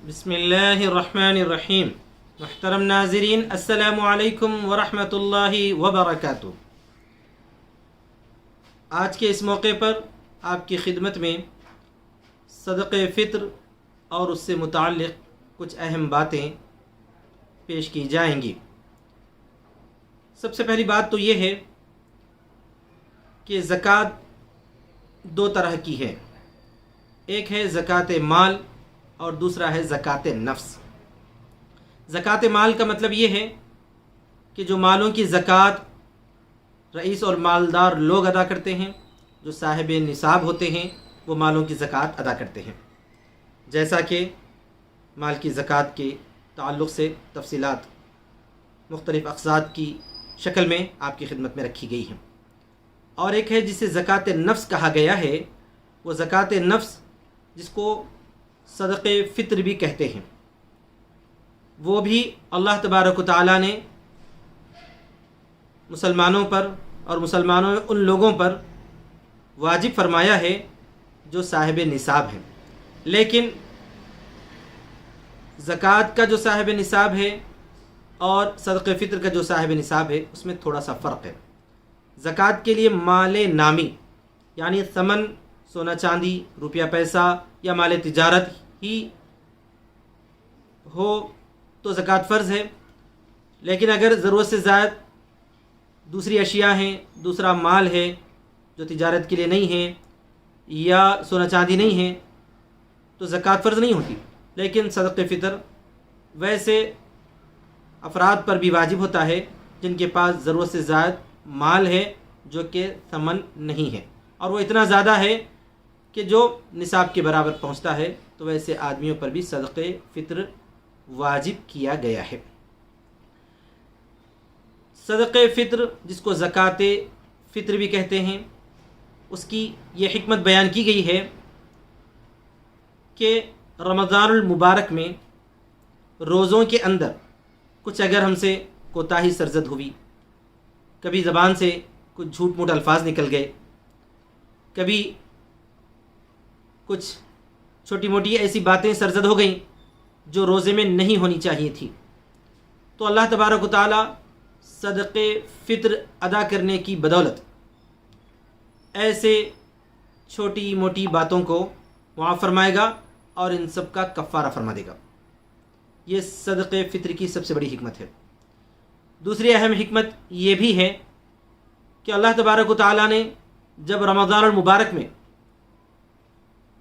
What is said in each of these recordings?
بسم اللہ الرحمن الرحیم۔ محترم ناظرین، السلام علیکم ورحمۃ اللہ وبرکاتہ۔ آج کے اس موقع پر آپ کی خدمت میں صدقہ فطر اور اس سے متعلق کچھ اہم باتیں پیش کی جائیں گی۔ سب سے پہلی بات تو یہ ہے کہ زکوٰۃ دو طرح کی ہے، ایک ہے زکوٰۃ مال اور دوسرا ہے زکوٰۃ نفس۔ زکوٰۃ مال کا مطلب یہ ہے کہ جو مالوں کی زکوٰۃ رئیس اور مالدار لوگ ادا کرتے ہیں، جو صاحب نصاب ہوتے ہیں، وہ مالوں کی زکوٰۃ ادا کرتے ہیں۔ جیسا کہ مال کی زکوٰۃ کے تعلق سے تفصیلات مختلف اقساط کی شکل میں آپ کی خدمت میں رکھی گئی ہیں۔ اور ایک ہے جسے زکوٰۃ نفس کہا گیا ہے، وہ زکوٰۃ نفس جس کو صدقہ فطر بھی کہتے ہیں، وہ بھی اللہ تبارک و تعالیٰ نے مسلمانوں پر اور مسلمانوں ان لوگوں پر واجب فرمایا ہے جو صاحب نصاب ہیں۔ لیکن زکوٰۃ کا جو صاحب نصاب ہے اور صدقہ فطر کا جو صاحب نصاب ہے، اس میں تھوڑا سا فرق ہے۔ زکوٰۃ کے لیے مال نامی یعنی ثمن، سونا چاندی، روپیہ پیسہ یا مال تجارت ہی ہو تو زکوٰۃ فرض ہے۔ لیکن اگر ضرورت سے زائد دوسری اشیاء ہیں، دوسرا مال ہے جو تجارت کے لیے نہیں ہے یا سونا چاندی نہیں ہے، تو زکوٰۃ فرض نہیں ہوتی۔ لیکن صدقہ فطر ویسے افراد پر بھی واجب ہوتا ہے جن کے پاس ضرورت سے زائد مال ہے جو کہ ثمن نہیں ہے، اور وہ اتنا زیادہ ہے کہ جو نصاب کے برابر پہنچتا ہے، تو ویسے آدمیوں پر بھی صدقہ فطر واجب کیا گیا ہے۔ صدقہ فطر جس کو زکوٰۃ فطر بھی کہتے ہیں، اس کی یہ حکمت بیان کی گئی ہے کہ رمضان المبارک میں روزوں کے اندر کچھ اگر ہم سے کوتاہی سرزد ہوئی، کبھی زبان سے کچھ جھوٹ موٹ الفاظ نکل گئے، کبھی کچھ چھوٹی موٹی ایسی باتیں سرزد ہو گئیں جو روزے میں نہیں ہونی چاہیے تھی، تو اللہ تبارک و تعالیٰ صدقہ فطر ادا کرنے کی بدولت ایسے چھوٹی موٹی باتوں کو معاف فرمائے گا اور ان سب کا کفارہ فرما دے گا۔ یہ صدقہ فطر کی سب سے بڑی حکمت ہے۔ دوسری اہم حکمت یہ بھی ہے کہ اللہ تبارک و تعالیٰ نے جب رمضان المبارک میں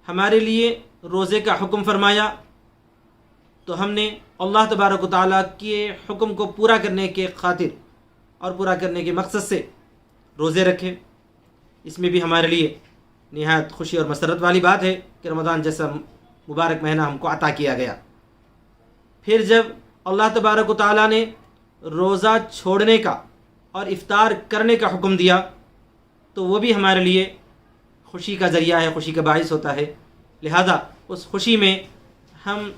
ہمارے لیے روزے کا حکم فرمایا، تو ہم نے اللہ تبارک و تعالیٰ کے حکم کو پورا کرنے کے خاطر اور پورا کرنے کے مقصد سے روزے رکھے۔ اس میں بھی ہمارے لیے نہایت خوشی اور مسرت والی بات ہے کہ رمضان جیسا مبارک مہینہ ہم کو عطا کیا گیا۔ پھر جب اللہ تبارک و تعالیٰ نے روزہ چھوڑنے کا اور افطار کرنے کا حکم دیا، تو وہ بھی ہمارے لیے خوشی کا ذریعہ ہے، خوشی کا باعث ہوتا ہے۔ لہذا اس خوشی میں ہم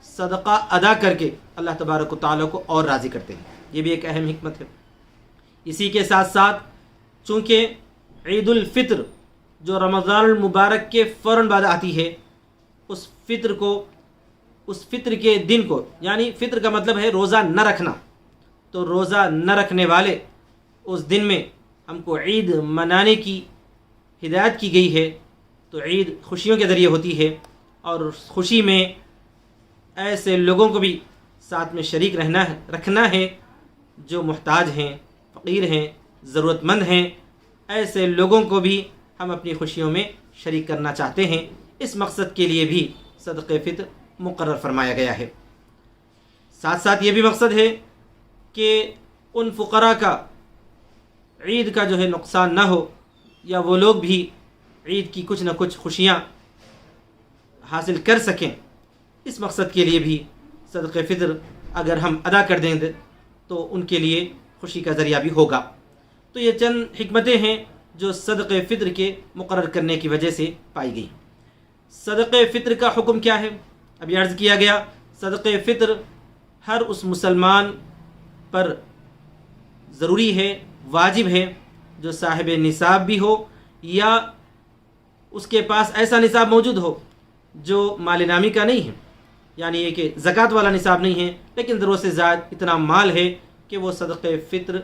صدقہ ادا کر کے اللہ تبارک و تعالیٰ کو اور راضی کرتے ہیں۔ یہ بھی ایک اہم حکمت ہے۔ اسی کے ساتھ ساتھ چونکہ عید الفطر جو رمضان المبارک کے فوراً بعد آتی ہے، اس فطر کے دن کو، یعنی فطر کا مطلب ہے روزہ نہ رکھنا، تو روزہ نہ رکھنے والے اس دن میں ہم کو عید منانے کی ہدایت کی گئی ہے۔ تو عید خوشیوں کے ذریعے ہوتی ہے، اور اس خوشی میں ایسے لوگوں کو بھی ساتھ میں شریک رکھنا ہے جو محتاج ہیں، فقیر ہیں، ضرورت مند ہیں۔ ایسے لوگوں کو بھی ہم اپنی خوشیوں میں شریک کرنا چاہتے ہیں۔ اس مقصد کے لیے بھی صدقہ فطر مقرر فرمایا گیا ہے۔ ساتھ ساتھ یہ بھی مقصد ہے کہ ان فقراء کا عید کا جو ہے نقصان نہ ہو، یا وہ لوگ بھی عید کی کچھ نہ کچھ خوشیاں حاصل کر سکیں۔ اس مقصد کے لیے بھی صدقہ فطر اگر ہم ادا کر دیں تو ان کے لیے خوشی کا ذریعہ بھی ہوگا۔ تو یہ چند حکمتیں ہیں جو صدقہ فطر کے مقرر کرنے کی وجہ سے پائی گئی۔ صدقہ فطر کا حکم کیا ہے؟ ابھی عرض کیا گیا، صدقہ فطر ہر اس مسلمان پر ضروری ہے، واجب ہے جو صاحب نصاب بھی ہو یا اس کے پاس ایسا نصاب موجود ہو جو مال نامی کا نہیں ہے۔ یعنی یہ کہ زکوٰۃ والا نصاب نہیں ہے، لیکن ضرورت سے زائد اتنا مال ہے کہ وہ صدقہ فطر،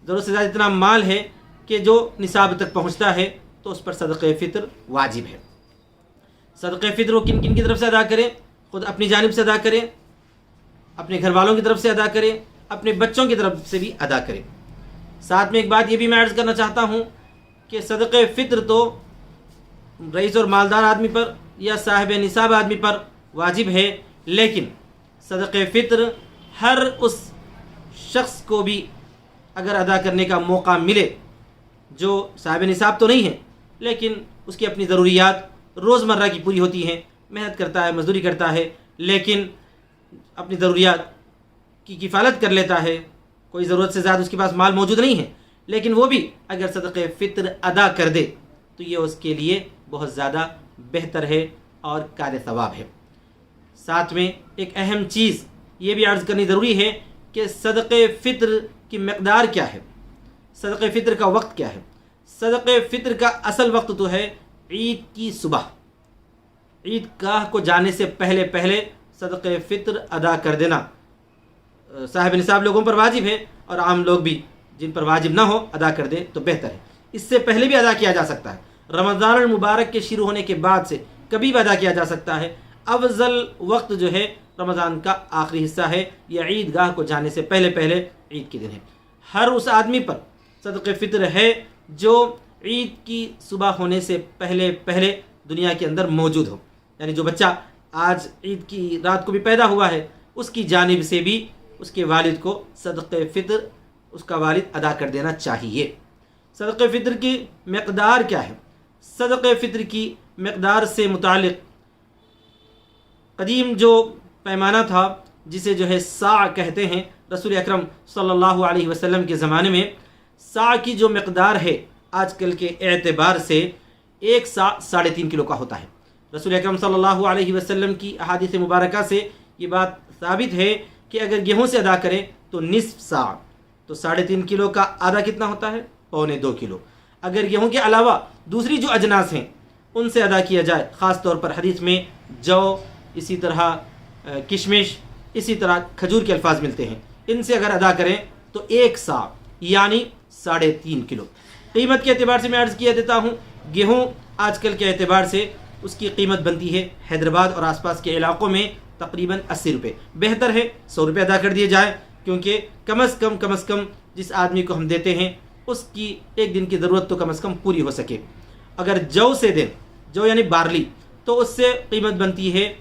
ضرورت سے زائد اتنا مال ہے کہ جو نصاب تک پہنچتا ہے تو اس پر صدقہ فطر واجب ہے۔ صدقہ فطر وہ کن کن کی طرف سے ادا کریں؟ خود اپنی جانب سے ادا کریں، اپنے گھر والوں کی طرف سے ادا کریں، اپنے بچوں کی طرف سے بھی ادا کریں۔ ساتھ میں ایک بات یہ بھی میں عرض کرنا چاہتا ہوں کہ صدقہ فطر تو رئیس اور مالدار آدمی پر یا صاحب نصاب آدمی پر واجب ہے، لیکن صدقہ فطر ہر اس شخص کو بھی اگر ادا کرنے کا موقع ملے جو صاحب نصاب تو نہیں ہے لیکن اس کی اپنی ضروریات روزمرہ کی پوری ہوتی ہیں، محنت کرتا ہے، مزدوری کرتا ہے، لیکن اپنی ضروریات کی کفالت کر لیتا ہے، کوئی ضرورت سے زیادہ اس کے پاس مال موجود نہیں ہے، لیکن وہ بھی اگر صدقہ فطر ادا کر دے تو یہ اس کے لیے بہت زیادہ بہتر ہے اور قابل ثواب ہے۔ ساتھ میں ایک اہم چیز یہ بھی عرض کرنی ضروری ہے کہ صدقہ فطر کی مقدار کیا ہے، صدقہ فطر کا وقت کیا ہے۔ صدقہ فطر کا اصل وقت تو ہے عید کی صبح، عید گاہ کو جانے سے پہلے پہلے صدقہ فطر ادا کر دینا صاحب نصاب لوگوں پر واجب ہے، اور عام لوگ بھی جن پر واجب نہ ہو ادا کر دے تو بہتر ہے۔ اس سے پہلے بھی ادا کیا جا سکتا ہے، رمضان المبارک کے شروع ہونے کے بعد سے کبھی بھی ادا کیا جا سکتا ہے۔ افضل وقت جو ہے رمضان کا آخری حصہ ہے، یا عید گاہ کو جانے سے پہلے پہلے عید کے دن ہے۔ ہر اس آدمی پر صدقہ فطر ہے جو عید کی صبح ہونے سے پہلے پہلے دنیا کے اندر موجود ہو، یعنی جو بچہ آج عید کی رات کو بھی پیدا ہوا ہے اس کی جانب سے بھی اس کے والد کو صدقہ فطر اس کا والد ادا کر دینا چاہیے۔ صدقہ فطر کی مقدار کیا ہے؟ صدقہ فطر کی مقدار سے متعلق قدیم جو پیمانہ تھا جسے جو ہے صاع کہتے ہیں، رسول اکرم صلی اللہ علیہ وسلم کے زمانے میں صاع کی جو مقدار ہے آج کل کے اعتبار سے ایک صاع 3.5 کلو کا ہوتا ہے۔ رسول اکرم صلی اللہ علیہ وسلم کی احادیث مبارکہ سے یہ بات ثابت ہے کہ اگر گیہوں سے ادا کریں تو نصف صاع، تو 3.5 کلو کا آدھا کتنا ہوتا ہے؟ 2.25 کلو۔ اگر گیہوں کے علاوہ دوسری جو اجناس ہیں ان سے ادا کیا جائے، خاص طور پر حدیث میں جو، اسی طرح کشمش، اسی طرح کھجور کے الفاظ ملتے ہیں، ان سے اگر ادا کریں تو ایک صاع یعنی 3.5 کلو۔ قیمت کے اعتبار سے میں عرض کیا دیتا ہوں، گیہوں آج کل کے اعتبار سے اس کی قیمت بنتی ہے حیدرآباد اور آس پاس کے علاقوں میں تقریباً 80 روپے۔ بہتر ہے 100 روپے ادا کر دیے جائے، کیونکہ کم از کم جس آدمی کو ہم دیتے ہیں اس کی ایک دن کی ضرورت تو کم از کم پوری ہو سکے۔ اگر جو سے دیں، جو یعنی بارلی، تو اس سے قیمت بنتی ہے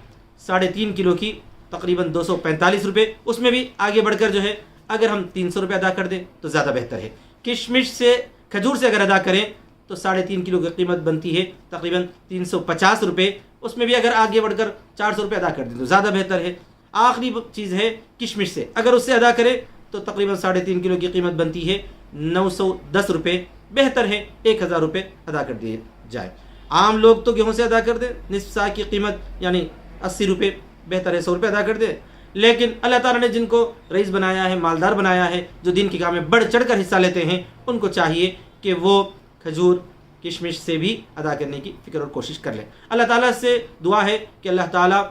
3.5 کلو کی تقریباً 245 روپے۔ اس میں بھی آگے بڑھ کر جو ہے اگر ہم 300 روپے ادا کر دیں تو زیادہ بہتر ہے۔ کشمش سے، کھجور سے اگر ادا کریں تو 3.5 کلو کی قیمت بنتی ہے تقریباً 350 روپے۔ اس میں بھی اگر آگے بڑھ کر 400 روپے ادا کر دیں تو زیادہ بہتر ہے۔ آخری چیز ہے کشمش سے، اگر اس سے ادا کریں تو تقریباً 3.5 کلو کی قیمت بنتی ہے 910 روپے۔ بہتر ہے 1000 روپے ادا کر دیے جائے۔ عام لوگ تو گیہوں سے ادا کر دیں، نصف صاع کی قیمت یعنی 80 روپے، بہتر ہے 100 روپے ادا کر دیں۔ لیکن اللہ تعالیٰ نے جن کو رئیس بنایا ہے، مالدار بنایا ہے، جو دین کے کام میں بڑھ چڑھ کر حصہ لیتے ہیں، ان کو چاہیے کہ وہ کھجور، کشمش سے بھی ادا کرنے کی فکر اور کوشش کر لیں۔ اللہ تعالیٰ سے دعا ہے کہ اللہ تعالیٰ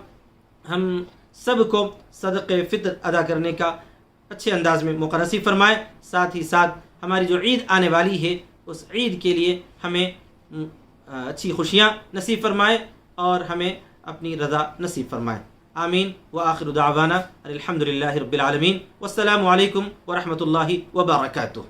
ہم سب کو صدقہ فطر ادا کرنے کا اچھے انداز میں موقع نصیب فرمائے، ساتھ ہی ساتھ ہماری جو عید آنے والی ہے اس عید کے لیے ہمیں اچھی خوشیاں نصیب فرمائے اور ہمیں اپنی رضا نصیب فرمائے۔ آمین وآخر دعوانا الحمد للہ رب العالمین، والسلام علیکم ورحمۃ اللہ وبرکاتہ۔